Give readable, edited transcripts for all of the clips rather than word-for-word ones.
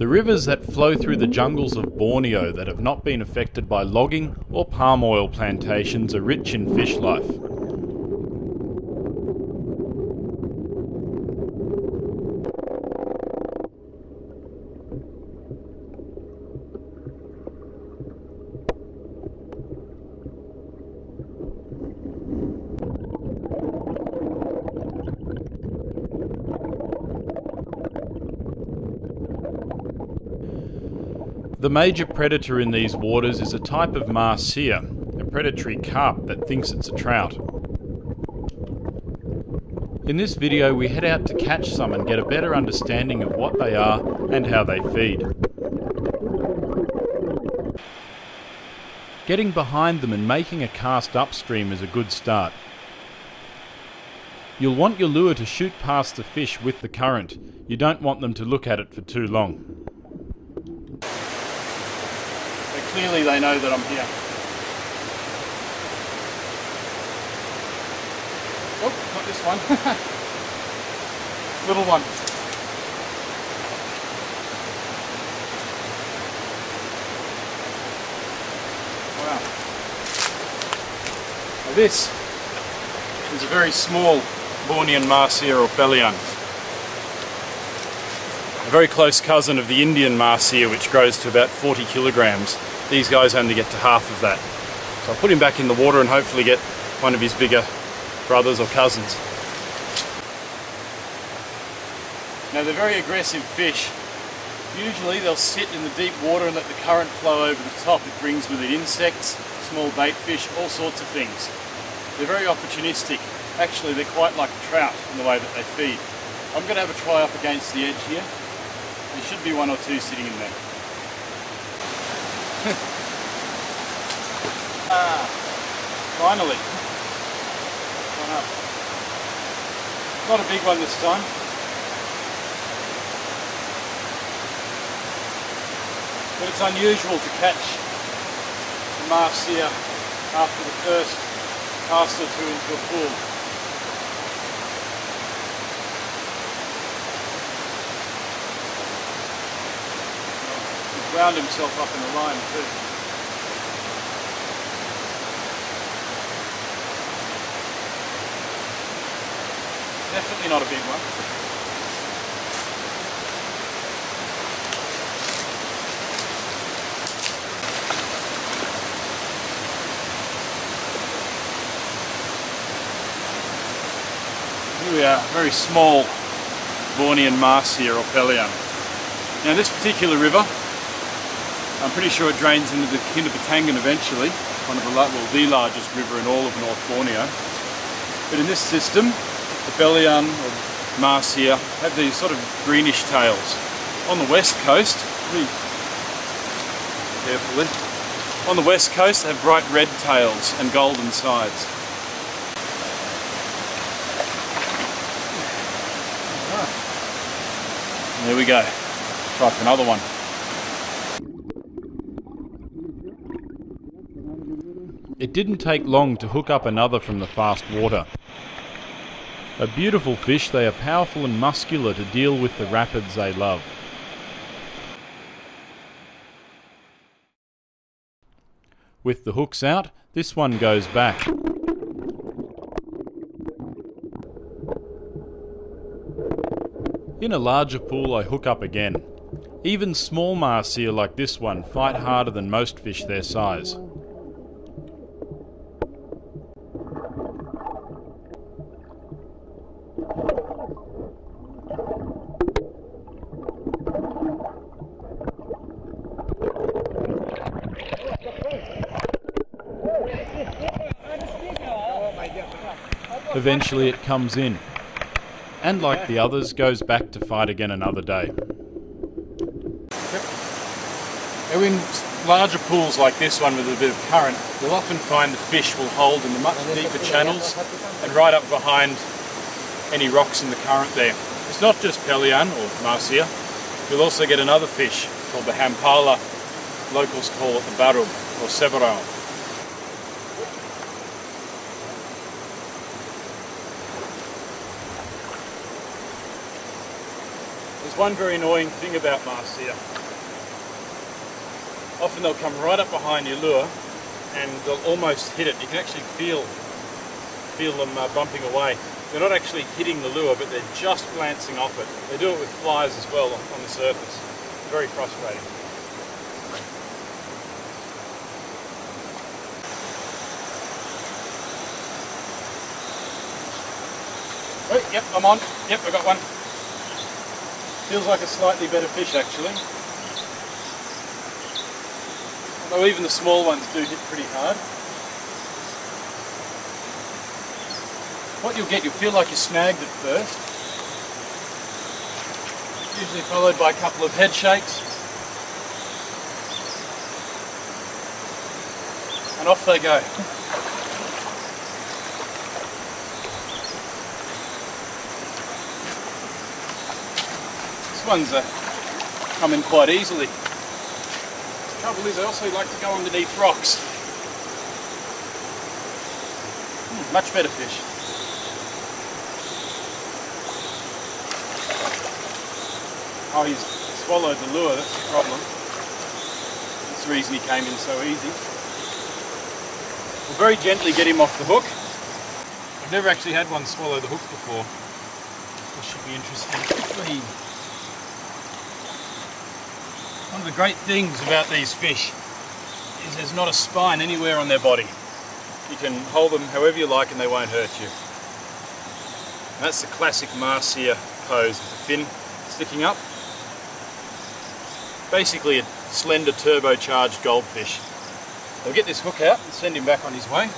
The rivers that flow through the jungles of Borneo that have not been affected by logging or palm oil plantations are rich in fish life. The major predator in these waters is a type of mahseer, a predatory carp that thinks it's a trout. In this video we head out to catch some and get a better understanding of what they are and how they feed. Getting behind them and making a cast upstream is a good start. You'll want your lure to shoot past the fish with the current. You don't want them to look at it for too long. Clearly they know that I'm here. Oh, not this one. Little one. Wow. Now this is a very small Bornean mahseer or pelion. A very close cousin of the Indian mahseer, which grows to about 40 kilograms. These guys only get to half of that. So I'll put him back in the water and hopefully get one of his bigger brothers or cousins. Now they're very aggressive fish. Usually they'll sit in the deep water and let the current flow over the top. It brings with it insects, small bait fish, all sorts of things. They're very opportunistic. Actually they're quite like a trout in the way that they feed. I'm going to have a try up against the edge here. There should be one or two sitting in there. Finally. One up. Not a big one this time. But it's unusual to catch a mahseer after the first cast or two into a pool. He's wound himself up in the line too. Definitely not a big one. Here we are, very small Bornean mahseer or pelion. Now this particular river, I'm pretty sure it drains into the Batangan eventually, one of the largest river in all of North Borneo. But in this system, the pelion or mahseer have these sort of greenish tails. On the west coast, carefully, on the west coast they have bright red tails and golden sides. There we go. Try for another one. It didn't take long to hook up another from the fast water. A beautiful fish, they are powerful and muscular to deal with the rapids they love. With the hooks out, this one goes back. In a larger pool I hook up again. Even small mahseer like this one fight harder than most fish their size. Eventually it comes in, and like the others, goes back to fight again another day. Now in larger pools like this one with a bit of current, you'll often find the fish will hold in the much deeper channels and right up behind any rocks in the current there. It's not just pelion or mahseer, you'll also get another fish called the hampala. Locals call it the barub or severao. There's one very annoying thing about mahseer. Often they'll come right up behind your lure and they'll almost hit it. You can actually feel them bumping away. They're not actually hitting the lure, but they're just glancing off it. They do it with flies as well on the surface. Very frustrating. Oh, yep, I'm on. Yep, I got one. Feels like a slightly better fish actually. Although even the small ones do hit pretty hard. What you'll get, you'll feel like you're snagged at first. Usually followed by a couple of head shakes. And off they go. This one's coming quite easily. The trouble is I also like to go underneath rocks. Much better fish. Oh, he's swallowed the lure, that's the problem. That's the reason he came in so easy. We'll very gently get him off the hook. I've never actually had one swallow the hook before. This should be interesting. One of the great things about these fish is there's not a spine anywhere on their body. You can hold them however you like and they won't hurt you. And that's the classic mahseer pose with the fin sticking up. Basically a slender turbocharged goldfish. We'll get this hook out and send him back on his way.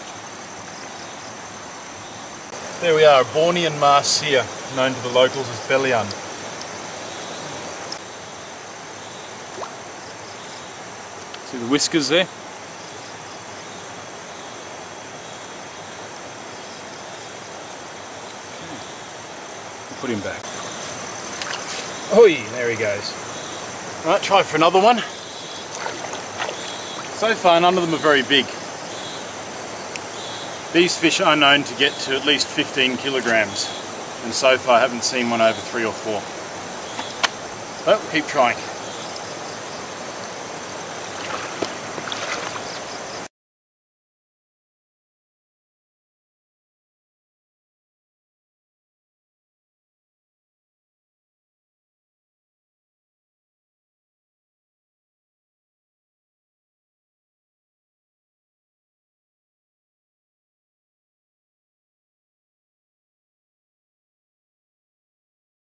There we are, a Bornean mahseer, known to the locals as belian. See the whiskers there? Put him back. Oi, there he goes. Right, try for another one. So far none of them are very big. These fish are known to get to at least 15 kilograms and so far I haven't seen one over 3 or 4. But we'll keep trying.